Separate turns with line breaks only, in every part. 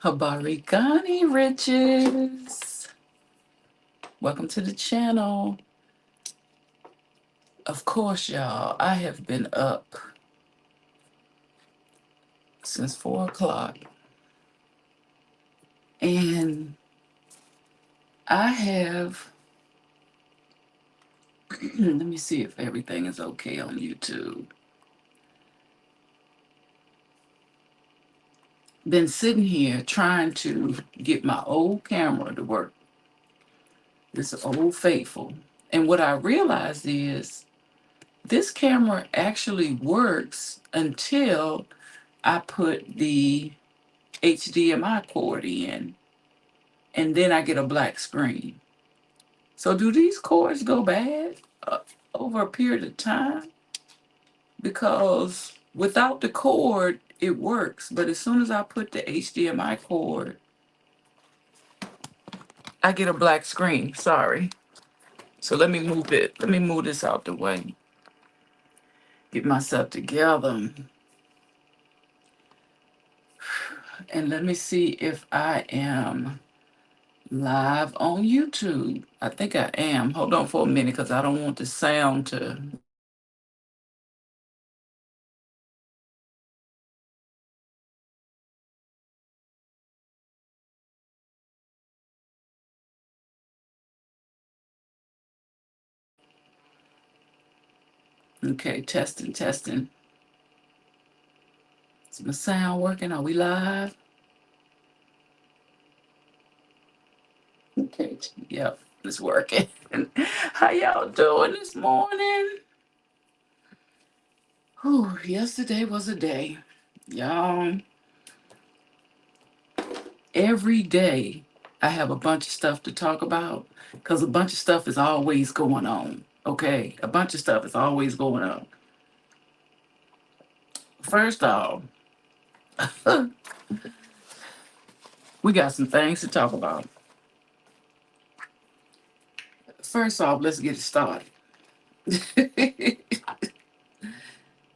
Habarigani Riches. Welcome to the channel. Of course, y'all, I have been up since 4 o'clock. And I have, let me see if everything is okay on YouTube. Been sitting here trying to get my old camera to work. This old faithful. And what I realized is this camera actually works until I put the HDMI cord in, and then I get a black screen. So do these cords go bad over a period of time? Because without the cord, it works. But as soon as I put the HDMI cord, I get a black screen. Sorry. So let me move it. Let me move this out the way. Get myself together. And let me see if I am live on YouTube. I think I am. Hold on for a minute because I don't want the sound to. Okay, testing, testing. Is my sound working? Are we live? Okay, yep, it's working. How y'all doing this morning? Whew, yesterday was a day. Y'all, every day I have a bunch of stuff to talk about because a bunch of stuff is always going on. Okay, a bunch of stuff is always going on. First off, we got some things to talk about. First off, let's get it started.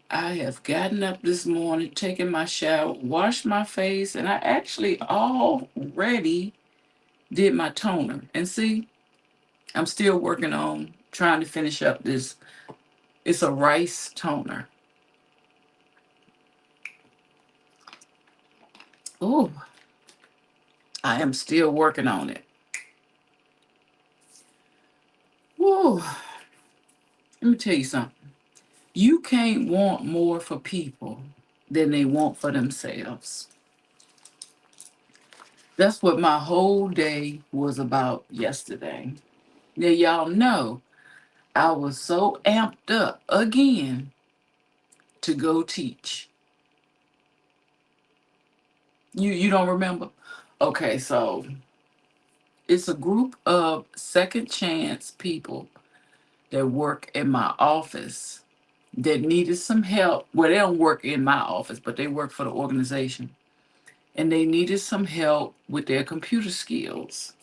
I have gotten up this morning, taken my shower, washed my face, and I actually already did my toner. And see, I'm still working on trying to finish up this. It's a rice toner. Oh, I am still working on it. Whoa, let me tell you something. You can't want more for people than they want for themselves. That's what my whole day was about yesterday. Now, y'all know I was so amped up again to go teach. You don't remember? Okay, so it's a group of second chance people that work in my office that needed some help. Well, they don't work in my office, but they work for the organization. And they needed some help with their computer skills.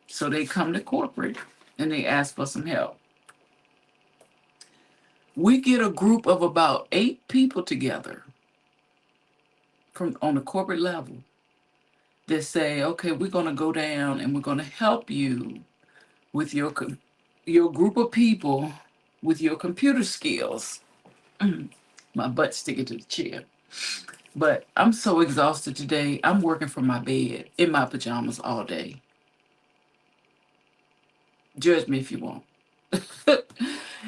So they come to corporate and they ask for some help. We get a group of about 8 people together from on the corporate level that say, okay, we're going to go down and we're going to help you with your group of people with your computer skills. My butt sticking to the chair. But I'm so exhausted today. I'm working from my bed in my pajamas all day. Judge me if you want.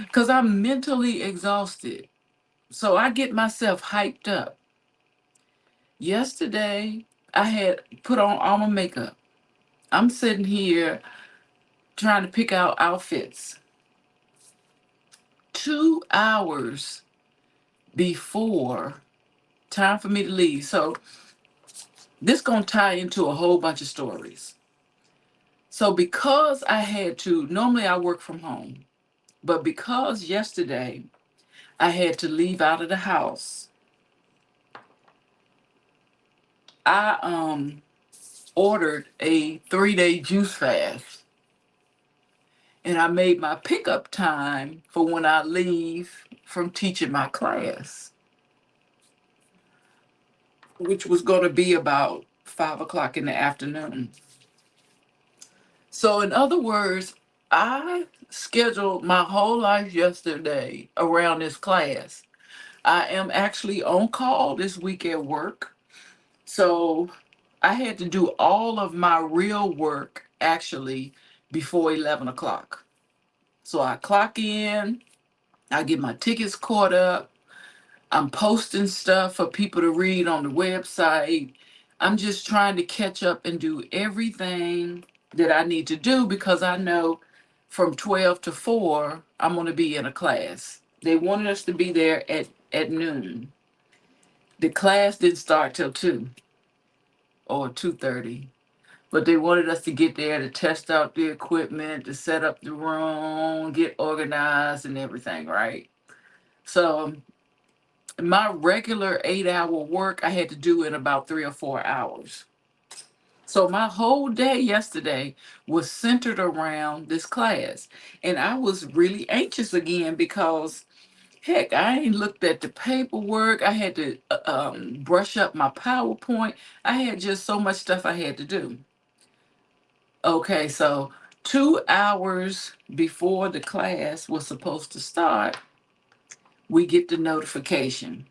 Because I'm mentally exhausted. So I get myself hyped up. Yesterday, I had put on all my makeup. I'm sitting here trying to pick out outfits. 2 hours before time for me to leave. So this gonna tie into a whole bunch of stories. So because I had to, normally I work from home, but because yesterday I had to leave out of the house, I ordered a 3-day juice fast. And I made my pickup time for when I leave from teaching my class, which was going to be about 5 o'clock in the afternoon. So, in other words, I scheduled my whole life yesterday around this class. I am actually on call this week at work. So, I had to do all of my real work actually before 11 o'clock. So, I clock in, I get my tickets caught up, I'm posting stuff for people to read on the website. I'm just trying to catch up and do everything that I need to do because I know from 12 to 4, I'm going to be in a class. They wanted us to be there at noon. The class didn't start till 2 or 2:30, but they wanted us to get there to test out the equipment, to set up the room, get organized and everything, right? So my regular 8 hour work I had to do in about 3 or 4 hours. So my whole day yesterday was centered around this class. And I was really anxious again because, heck, I ain't looked at the paperwork. I had to brush up my PowerPoint. I had just so much stuff I had to do. Okay, so 2 hours before the class was supposed to start, we get the notification.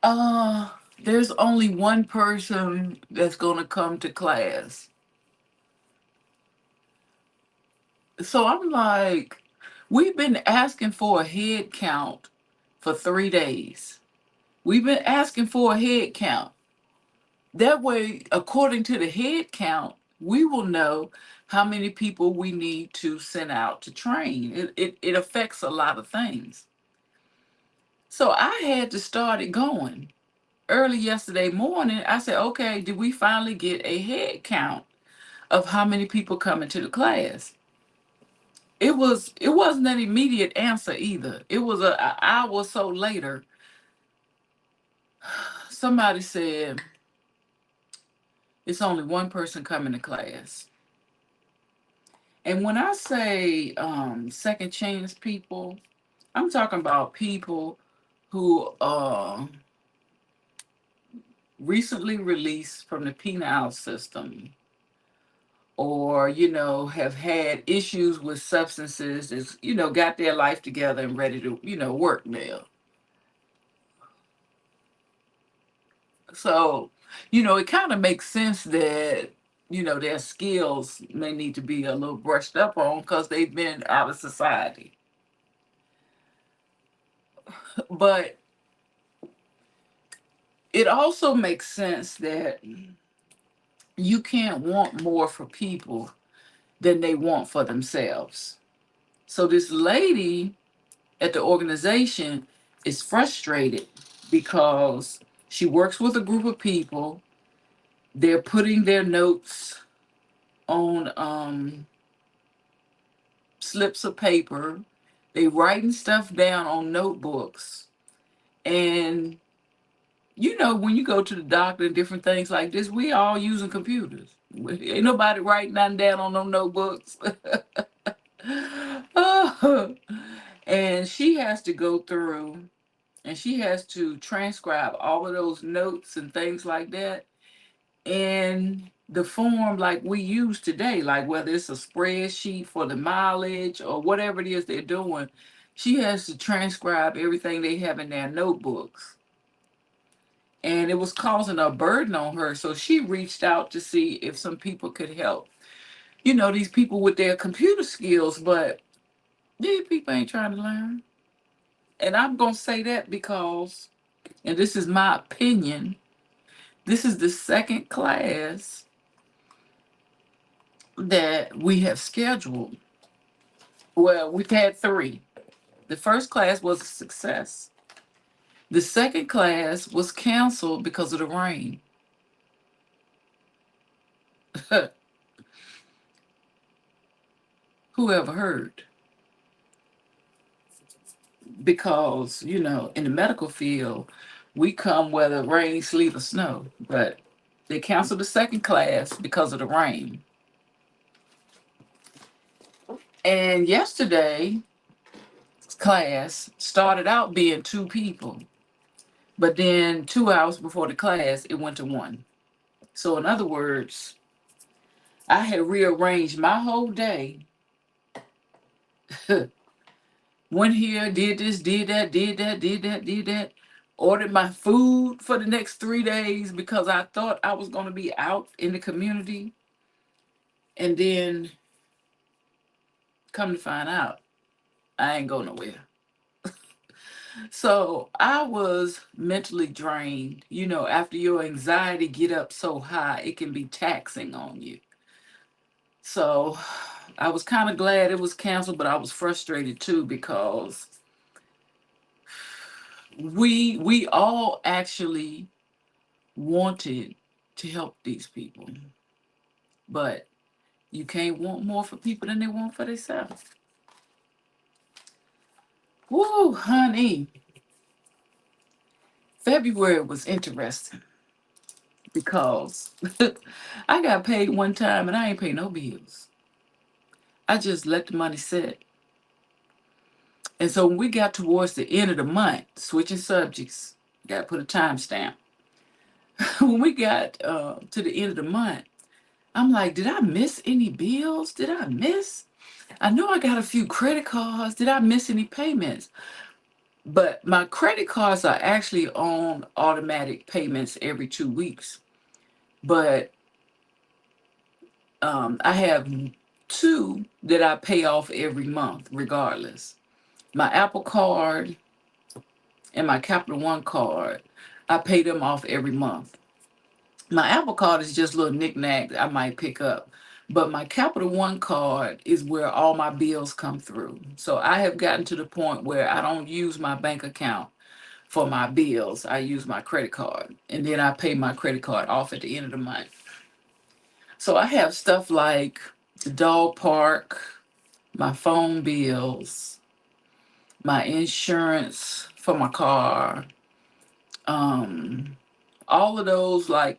Uh, there's only one person that's gonna come to class. So I'm like, we've been asking for a head count for 3 days. We've been asking for a head count. That way, according to the head count, we will know how many people we need to send out to train. It affects a lot of things. So I had to start it going. Early yesterday morning, I said, okay, did we finally get a head count of how many people coming to the class? It wasn't an immediate answer either. It was an hour or so later. Somebody said it's only one person coming to class. And when I say second chance people, I'm talking about people who recently released from the penal system, or have had issues with substances, is got their life together and ready to work now. So it kind of makes sense that their skills may need to be a little brushed up on because they've been out of society. But it also makes sense that you can't want more for people than they want for themselves. So this lady at the organization is frustrated because she works with a group of people. They're putting their notes on slips of paper. They writing stuff down on notebooks. And when you go to the doctor and different things like this, we all using computers. Ain't nobody writing nothing down on no notebooks. And she has to go through and she has to transcribe all of those notes and things like that in the form like we use today, like whether it's a spreadsheet for the mileage or whatever it is they're doing. She has to transcribe everything they have in their notebooks. And it was causing a burden on her. So she reached out to see if some people could help, these people with their computer skills, but these people ain't trying to learn. And I'm going to say that because, and this is my opinion, this is the second class that we have scheduled. Well, we've had three. The first class was a success. The second class was canceled because of the rain. Who ever heard? Because, in the medical field, we come whether rain, sleet, or snow. But they canceled the second class because of the rain. And yesterday, class started out being two people. But then 2 hours before the class, it went to one. So in other words, I had rearranged my whole day. Went here, did this, did that, did that, did that, did that. Ordered my food for the next 3 days because I thought I was going to be out in the community. And then come to find out, I ain't go nowhere. So I was mentally drained. After your anxiety get up so high, it can be taxing on you. So I was kind of glad it was canceled, but I was frustrated too because we all actually wanted to help these people, but you can't want more for people than they want for themselves. Woo, honey. February was interesting because I got paid one time and I ain't paid no bills. I just let the money sit. And so when we got towards the end of the month, switching subjects, got to put a timestamp. When we got to the end of the month, I'm like, did I miss any bills? Did I miss? I know I got a few credit cards. Did I miss any payments? But my credit cards are actually on automatic payments every 2 weeks. But I have two that I pay off every month, regardless. My Apple card and my Capital One card, I pay them off every month. My Apple card is just a little knick-knack that I might pick up. But my Capital One card is where all my bills come through. So I have gotten to the point where I don't use my bank account for my bills. I use my credit card. And then I pay my credit card off at the end of the month. So I have stuff like the dog park, my phone bills, my insurance for my car, all of those, like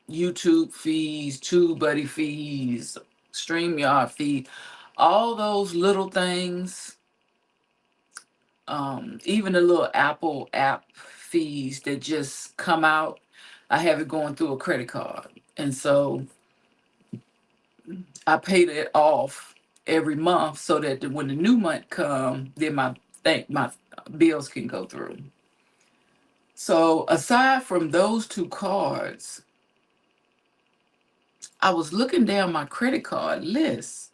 YouTube fees, TubeBuddy fees, StreamYard fee, all those little things, even the little Apple app fees that just come out, I have it going through a credit card. And so I pay that off every month so that when the new month comes, then my bills can go through. So aside from those two cards, I was looking down my credit card list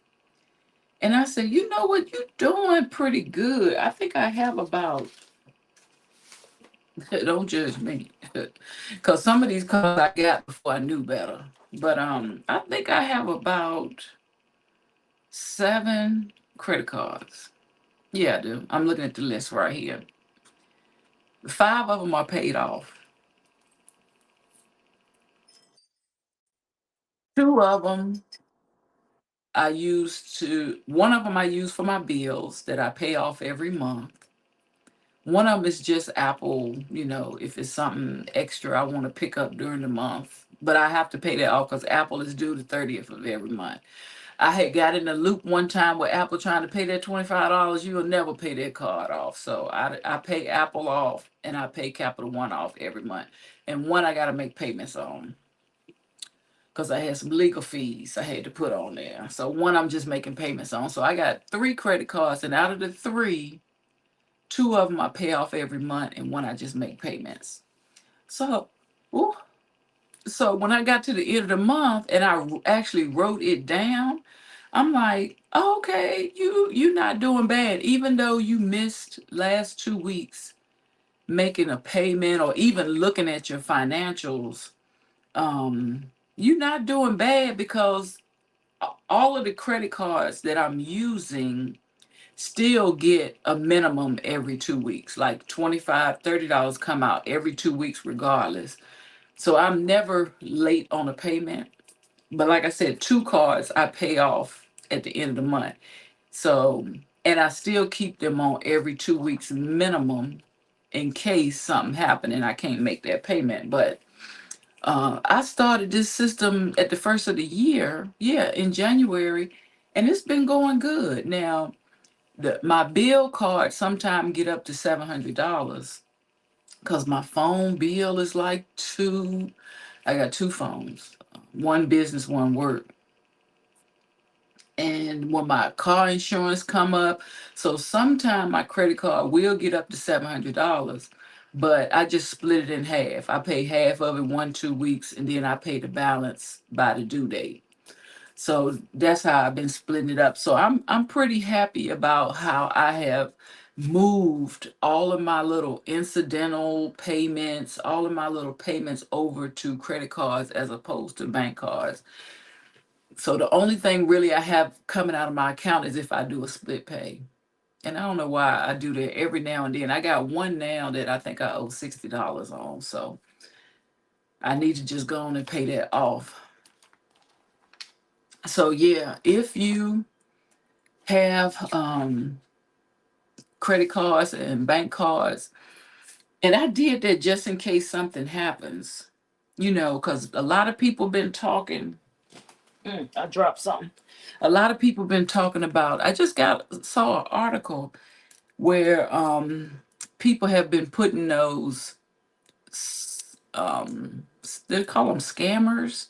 and I said, you know what, you're doing pretty good. I think I have about, don't judge me, because some of these cards I got before I knew better. But I think I have about 7 credit cards. Yeah, I do. I'm looking at the list right here. 5 of them are paid off. 2 of them one of them I use for my bills that I pay off every month. One of them is just Apple, if it's something extra I want to pick up during the month. But I have to pay that off because Apple is due the 30th of every month. I had got in a loop one time with Apple trying to pay that $25. You will never pay that card off. So I pay Apple off and I pay Capital One off every month. And one I got to make payments on because I had some legal fees I had to put on there. So one I'm just making payments on. So I got 3 credit cards, and out of the 3, 2 of them I pay off every month, and one I just make payments. So, ooh, so when I got to the end of the month and I actually wrote it down, I'm like, oh, okay, you're not doing bad, even though you missed last 2 weeks making a payment or even looking at your financials. You're not doing bad because all of the credit cards that I'm using still get a minimum every 2 weeks, like $25, $30 come out every 2 weeks regardless. So I'm never late on a payment. But like I said, 2 cards I pay off at the end of the month. So, and I still keep them on every 2 weeks minimum in case something happened and I can't make that payment. But I started this system at the first of the year, yeah, in January, and it's been going good. Now, my bill card sometimes get up to $700, because my phone bill is like two. I got two phones, one business, one work. And when my car insurance come up, so sometime my credit card will get up to $700, but I just split it in half. I pay half of it 1 2 weeks, and then I pay the balance by the due date. So that's how I've been splitting it up. So I'm pretty happy about how I have moved all of my little incidental payments, all of my little payments over to credit cards as opposed to bank cards. So the only thing really I have coming out of my account is if I do a split pay. And I don't know why I do that every now and then. I got one now that I think I owe $60 on. So I need to just go on and pay that off. So yeah, if you have credit cards and bank cards, and I did that just in case something happens, because a lot of people been talking. I dropped something. A lot of people been talking about. I just saw an article where people have been putting those they call them scammers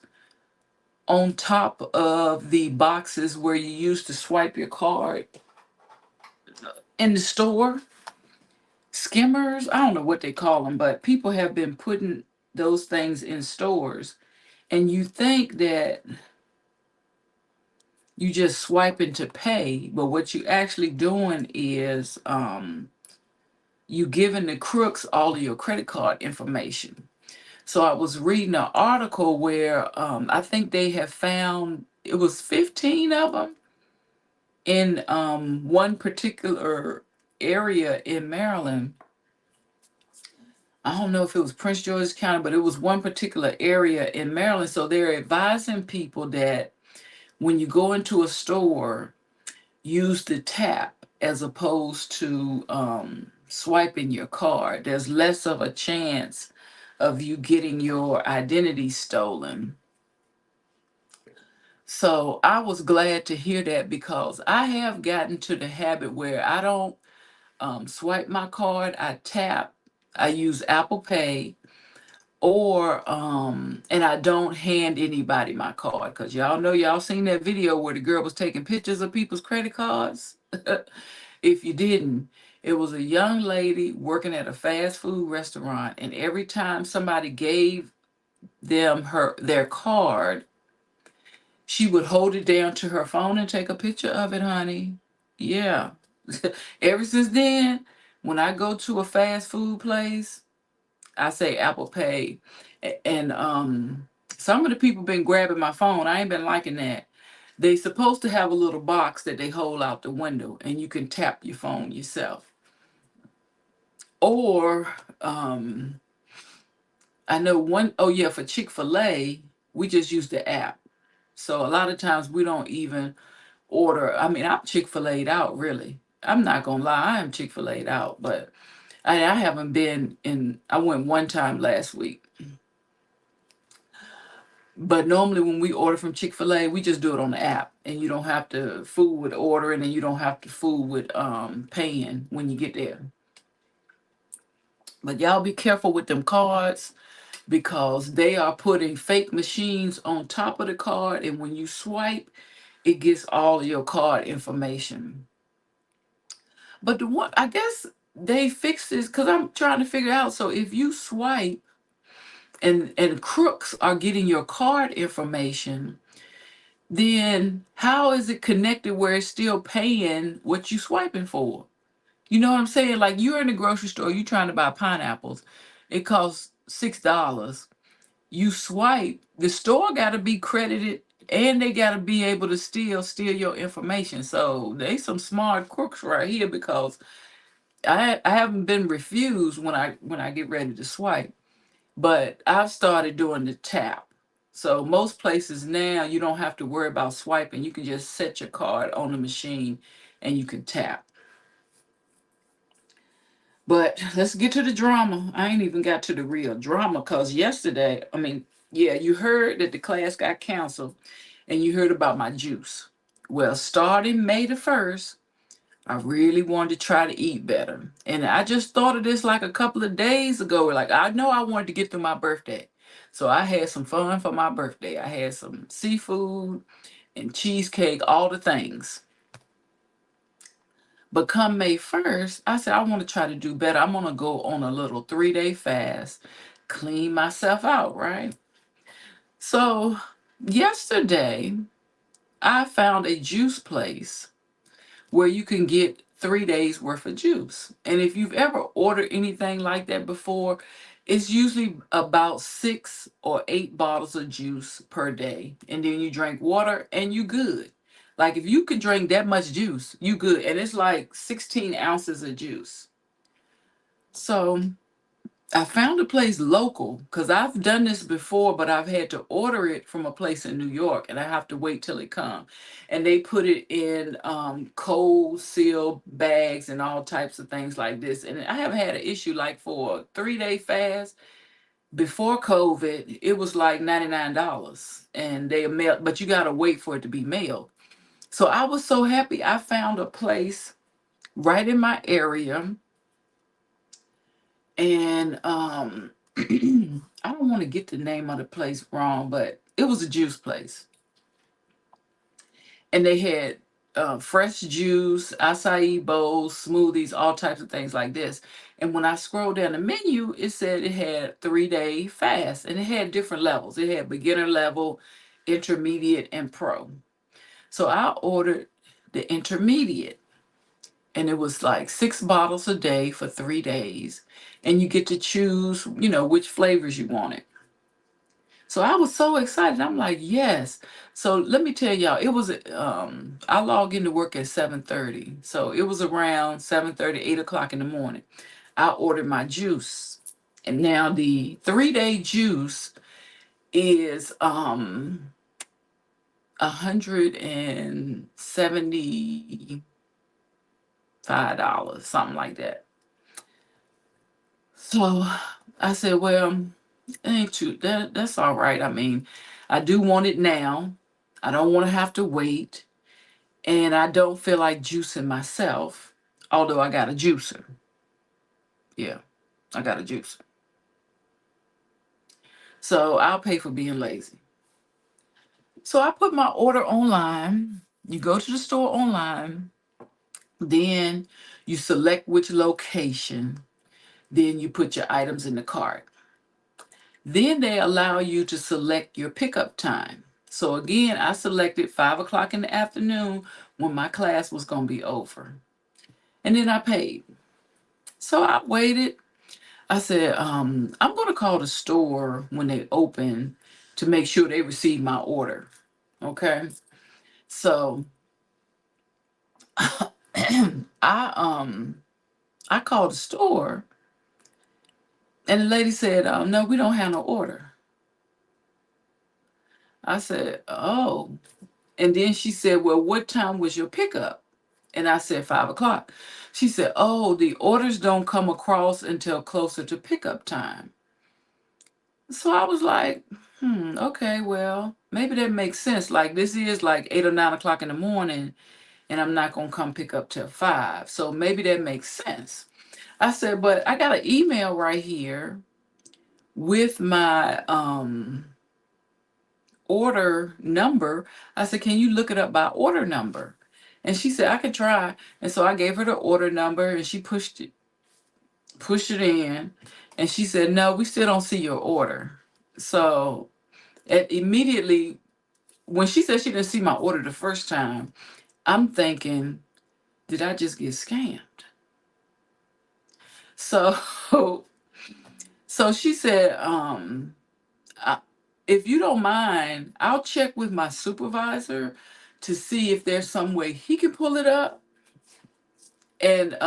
on top of the boxes where you used to swipe your card in the store. Skimmers, I don't know what they call them, but people have been putting those things in stores, and you think that you just swiping to pay, but what you actually doing is you giving the crooks all of your credit card information. So I was reading an article where I think they have found it was 15 of them in one particular area in Maryland. I don't know if it was Prince George's County, but it was one particular area in Maryland. So they're advising people that when you go into a store, use the tap as opposed to swiping your card. There's less of a chance of you getting your identity stolen. So I was glad to hear that because I have gotten to the habit where I don't swipe my card, I tap, I use Apple Pay, or and I don't hand anybody my card because y'all know y'all seen that video where the girl was taking pictures of people's credit cards. If you didn't, it was a young lady working at a fast food restaurant, and every time somebody gave them their card, she would hold it down to her phone and take a picture of it, honey. Yeah. Ever since then, when I go to a fast food place, I say Apple Pay. And some of the people been grabbing my phone. I ain't been liking that. They supposed to have a little box that they hold out the window and you can tap your phone yourself. Or I know one, oh yeah, for Chick-fil-A, we just use the app. So a lot of times we don't even order. I mean, I'm Chick-fil-A'd out, really. I'm not gonna lie, I am Chick-fil-A'd out, but I haven't been in, I went one time last week. But normally when we order from Chick-fil-A, we just do it on the app and you don't have to fool with ordering and you don't have to fool with paying when you get there. But y'all be careful with them cards because they are putting fake machines on top of the card, and when you swipe, it gets all your card information. But the one, I guess they fixed this because I'm trying to figure out. So if you swipe and crooks are getting your card information, then how is it connected where it's still paying what you swiping for? You know what I'm saying? Like you're in the grocery store, you trying to buy pineapples. It costs $6. You swipe, the store got to be credited and they got to be able to still steal your information. So they some smart crooks right here because I haven't been refused when I get ready to swipe, but I've started doing the tap. So most places now you don't have to worry about swiping. You can just set your card on the machine and you can tap. But let's get to the drama. I ain't even got to the real drama because yesterday, I mean, yeah, you heard that the class got canceled and you heard about my juice. Well, starting May the 1st, I really wanted to try to eat better. And I just thought of this like a couple of days ago. Like, I know I wanted to get through my birthday. So I had some fun for my birthday. I had some seafood and cheesecake, all the things. But come May 1st, I said, I want to try to do better. I'm going to go on a little 3-day fast, clean myself out, right? So yesterday, I found a juice place where you can get 3 days worth of juice. And if you've ever ordered anything like that before, it's usually about 6 or 8 bottles of juice per day. And then you drink water and you good. Like if you could drink that much juice, you good. And it's like 16 ounces of juice. So I found a place local because I've done this before, but I've had to order it from a place in New York and I have to wait till it comes. And they put it in cold seal bags and all types of things like this. And I have had an issue like for a 3-day fast. Before COVID, it was like $99 and they mail, but you got to wait for it to be mailed. So I was so happy I found a place right in my area and I don't want to get the name of the place wrong, but it was a juice place, and they had fresh juice, acai bowls, smoothies, all types of things like this. And when I scrolled down the menu, it said it had 3-day fast, and it had different levels. It had beginner level, intermediate, and pro. So I ordered the intermediate, and it was like 6 bottles a day for 3 days, and you get to choose, which flavors you wanted. So I was so excited. I'm like, yes. So let me tell y'all, it was I logged into work at 7:30. So it was around 7:30, 8 o'clock in the morning. I ordered my juice. And now the 3-day juice is $175, something like that. So I said, well, ain't too that's all right. I mean, I do want it now. I don't want to have to wait. And I don't feel like juicing myself, although I got a juicer. Yeah, I got a juicer. So I'll pay for being lazy. So I put my order online. You go to the store online, then you select which location, then you put your items in the cart. Then they allow you to select your pickup time. So again, I selected 5 o'clock in the afternoon when my class was going to be over. And then I paid. So I waited. I said, I'm going to call the store when they open to make sure they receive my order. Okay. So I I called the store and the lady said, no, we don't have no order. I said, oh. And then she said, well, what time was your pickup? And I said, 5 o'clock. She said, oh, the orders don't come across until closer to pickup time. So I was like, okay, well, maybe that makes sense. Like this is like 8 or 9 o'clock in the morning, and I'm not gonna come pick up till 5. So maybe that makes sense. I said, but I got an email right here with my order number. I said, can you look it up by order number? And she said, I can try. And so I gave her the order number and she pushed it in. And she said, no, we still don't see your order. So immediately, when she said she didn't see my order the first time, I'm thinking, did I just get scammed? So, so she said, I, if you don't mind, I'll check with my supervisor to see if there's some way he can pull it up, and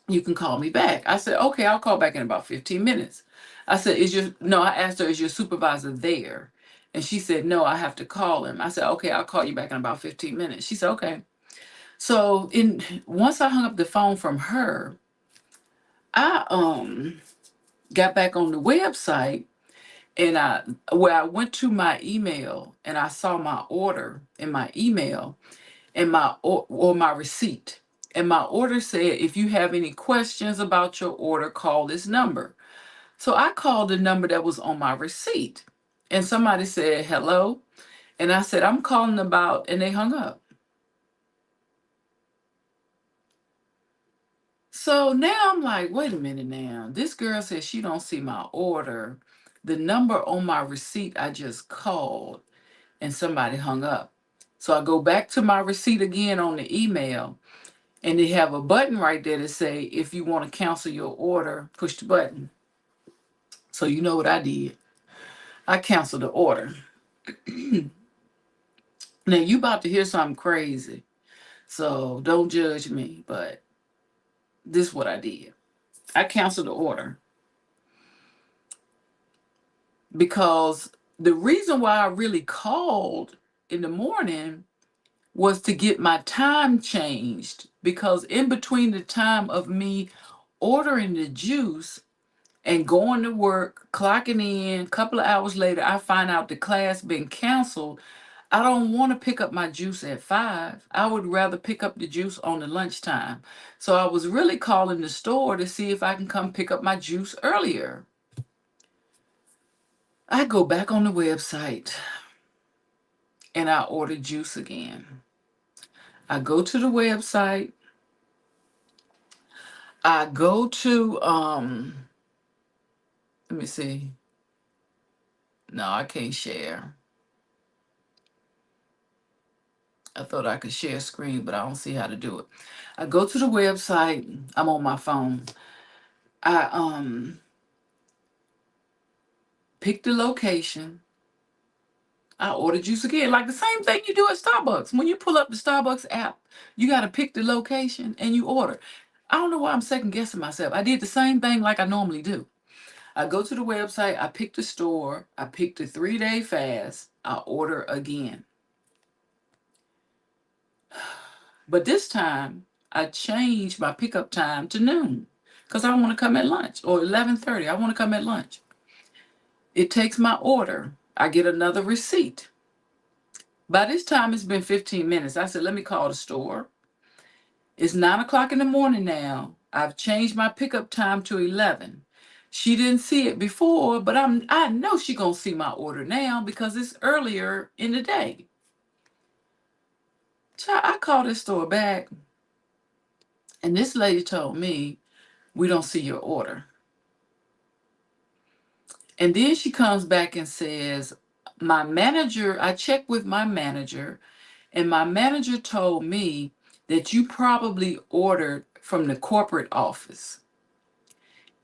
you can call me back. I said, okay, I'll call back in about 15 minutes. I said, no, I asked her, is your supervisor there? And she said, no, I have to call him. I said, okay, I'll call you back in about 15 minutes. She said, okay. So once I hung up the phone from her, I got back on the website and I went to my email and I saw my order in my email. and or my receipt. And my order said, if you have any questions about your order, call this number. So I called the number that was on my receipt. And somebody said, hello. And I said, I'm calling about, and they hung up. So now I'm like, wait a minute now. This girl says she don't see my order. The number on my receipt I just called, and somebody hung up. So I go back to my receipt again on the email, and they have a button right there to say, if you want to cancel your order, push the button. So you know what I did? I canceled the order. Now you about to hear something crazy. So don't judge me, but this is what I did. I canceled the order because the reason why I really called in the morning was to get my time changed, because in between the time of me ordering the juice and going to work, clocking in, a couple of hours later, I find out the class been canceled. I don't want to pick up my juice at 5. I would rather pick up the juice on the lunchtime. So I was really calling the store to see if I can come pick up my juice earlier. I go back on the website and I order juice again. I go to the website. I go to let me see. No, I can't share. I thought I could share screen, but I don't see how to do it. I go to the website. I'm on my phone. I pick the location. I order juice again. Like the same thing you do at Starbucks. When you pull up the Starbucks app, you got to pick the location and you order. I don't know why I'm second guessing myself. I did the same thing like I normally do. I go to the website, I pick the store, I pick the 3-day fast, I order again. But this time, I changed my pickup time to noon because I want to come at lunch, or 11:30. I want to come at lunch. It takes my order. I get another receipt. By this time, it's been 15 minutes. I said, let me call the store. It's 9 o'clock in the morning now. I've changed my pickup time to 11. She didn't see it before, but I know she gonna see my order now because it's earlier in the day. So I called this store back, and this lady told me, we don't see your order. And then she comes back and says, my manager, I checked with my manager, and my manager told me that you probably ordered from the corporate office,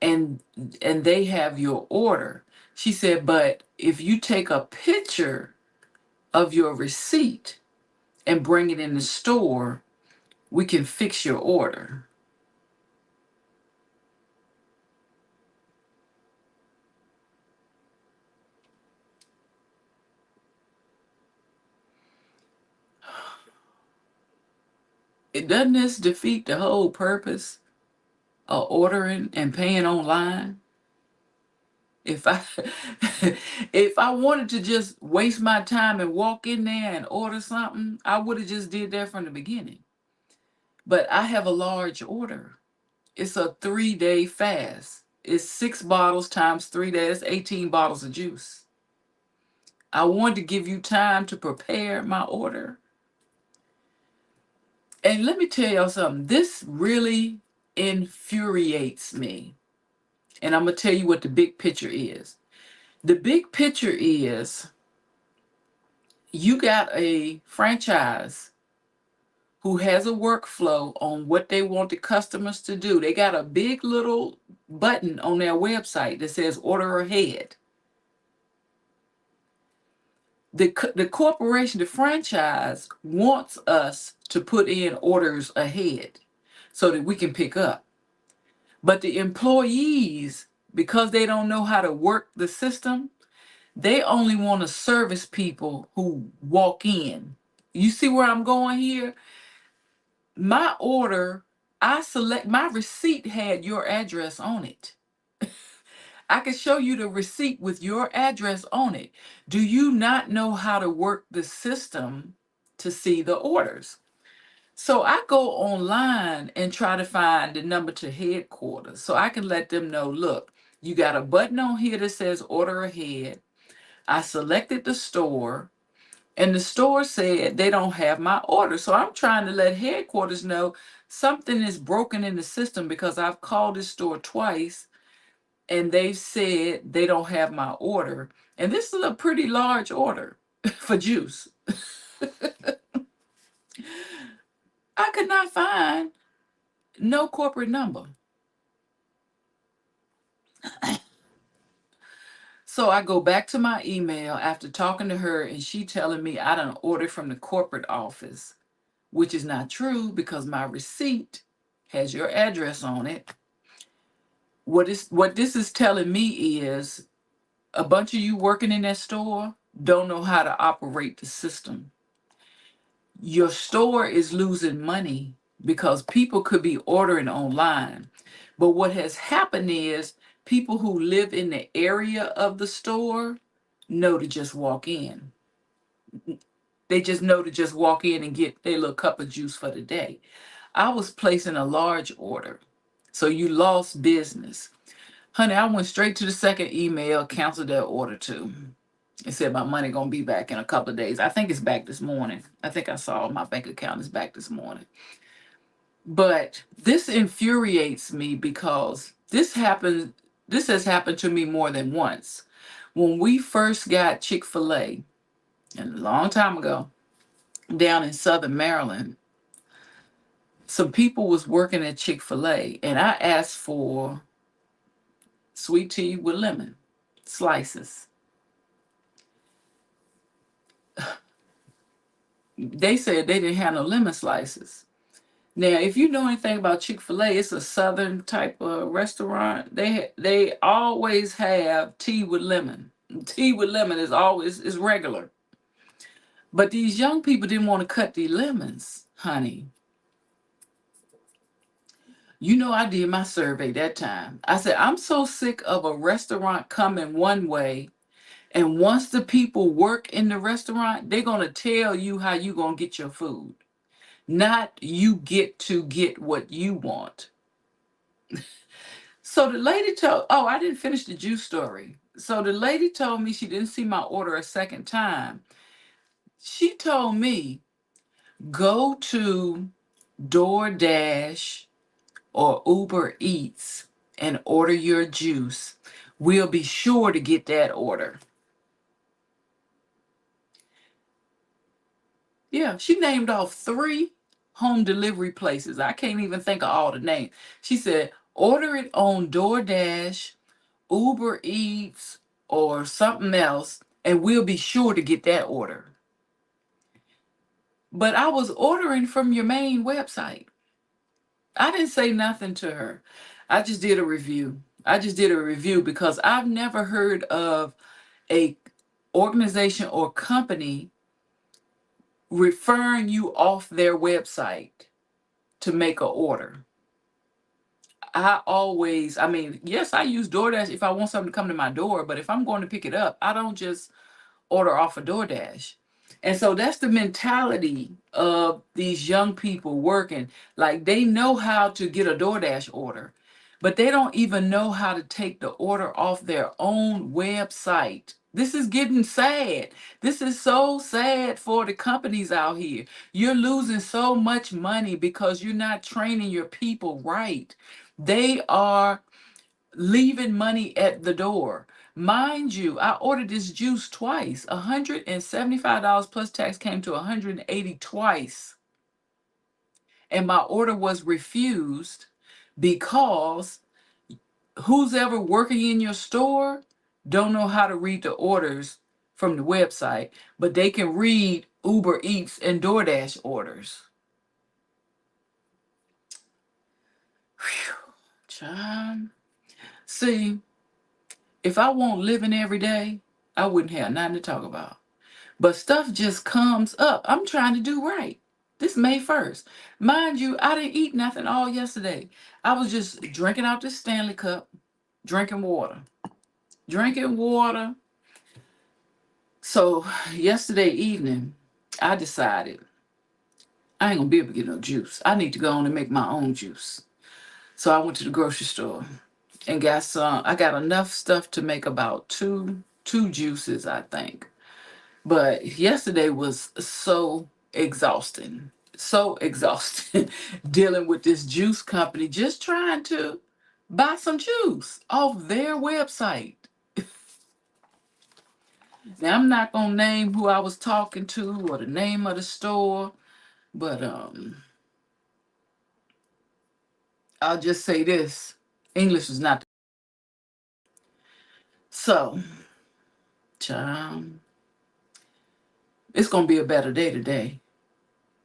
and they have your order. She said, but if you take a picture of your receipt and bring it in the store, we can fix your order. It doesn't this defeat the whole purpose of ordering and paying online? If I if I wanted to just waste my time and walk in there and order something, I would have just did that from the beginning. But I have a large order. It's a 3-day fast. It's 6 bottles times 3 days, 18 bottles of juice. I wanted to give you time to prepare my order. And let me tell y'all something. This really infuriates me. And I'm going to tell you what the big picture is. The big picture is you got a franchise who has a workflow on what they want the customers to do. They got a big little button on their website that says order ahead. The corporation, the franchise, wants us to put in orders ahead so that we can pick up. But the employees, because they don't know how to work the system, they only want to service people who walk in. You see where I'm going here? My order, my receipt had your address on it. I can show you the receipt with your address on it. Do you not know how to work the system to see the orders? So I go online and try to find the number to headquarters so I can let them know, look, you got a button on here that says order ahead. I selected the store, and the store said they don't have my order. So I'm trying to let headquarters know something is broken in the system because I've called this store twice and they said they don't have my order. And this is a pretty large order for juice. I could not find no corporate number. So I go back to my email after talking to her and she telling me I done ordered from the corporate office, which is not true because my receipt has your address on it. What this is telling me is a bunch of you working in that store don't know how to operate the system. Your store is losing money because people could be ordering online. But what has happened is people who live in the area of the store know to just walk in. They just know to just walk in and get their little cup of juice for the day. I was placing a large order. So you lost business. Honey, I went straight to the second email, canceled that order too. It said my money gonna be back in a couple of days. I think it's back this morning. I think I saw my bank account is back this morning. But this infuriates me because this has happened to me more than once. When we first got Chick-fil-A, and a long time ago, down in Southern Maryland, some people was working at Chick-fil-A and I asked for sweet tea with lemon slices. They said they didn't have no lemon slices. Now, if you know anything about Chick-fil-A, it's a southern type of restaurant. They always have tea with lemon. Tea with lemon is always is regular. But these young people didn't want to cut the lemons, honey. You know, I did my survey that time. I said, I'm so sick of a restaurant coming one way. And once the people work in the restaurant, they're going to tell you how you going to get your food. Not you get to get what you want. So the lady told, oh, I didn't finish the juice story. So the lady told me she didn't see my order a second time. She told me, go to DoorDash or Uber Eats and order your juice. We'll be sure to get that order. Yeah, she named off 3 home delivery places. I can't even think of all the names. She said, order it on DoorDash, Uber Eats, or something else, and we'll be sure to get that order. But I was ordering from your main website. I didn't say nothing to her. I just did a review. I just did a review because I've never heard of a organization or company referring you off their website to make an order. I mean, yes, I use DoorDash if I want something to come to my door, but if I'm going to pick it up, I don't just order off of DoorDash. And so that's the mentality of these young people working. Like they know how to get a DoorDash order, but they don't even know how to take the order off their own website. This is getting sad. This is so sad for the companies out here. You're losing so much money because you're not training your people right. They are leaving money at the door. Mind you, I ordered this juice twice. $175 plus tax came to 180 twice. And my order was refused because who's ever working in your store don't know how to read the orders from the website, but they can read Uber Eats and DoorDash orders. Whew, child. See, if I won't living every day, I wouldn't have nothing to talk about. But stuff just comes up. I'm trying to do right. This May 1st. Mind you, I didn't eat nothing all yesterday. I was just drinking out this Stanley cup, drinking water. Drinking water. So yesterday evening, I decided I ain't gonna be able to get no juice. I need to go on and make my own juice. So I went to the grocery store and got some. I got enough stuff to make about two juices, I think. But yesterday was so exhausting. So exhausting dealing with this juice company, just trying to buy some juice off their website. Now I'm not gonna name who I was talking to or the name of the store, but I'll just say this. English is not so it's gonna be a better day today.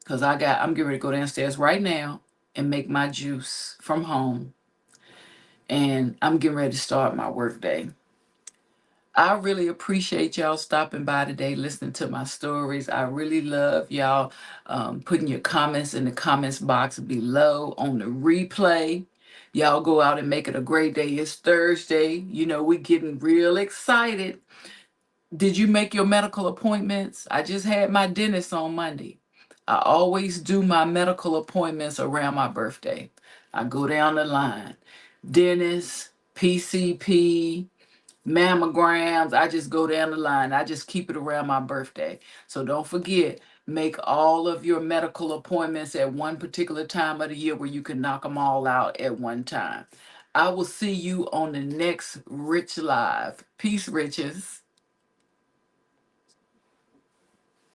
Cause I'm getting ready to go downstairs right now and make my juice from home. And I'm getting ready to start my work day. I really appreciate y'all stopping by today, listening to my stories. I really love y'all putting your comments in the comments box below on the replay. Y'all go out and make it a great day. It's Thursday. You know, we're getting real excited. Did you make your medical appointments? I just had my dentist on Monday. I always do my medical appointments around my birthday. I go down the line. Dentist, PCP, mammograms. I just go down the line. I just keep it around my birthday. So don't forget, make all of your medical appointments at one particular time of the year where you can knock them all out at one time. I will see you on the next Rich Live. Peace, Riches.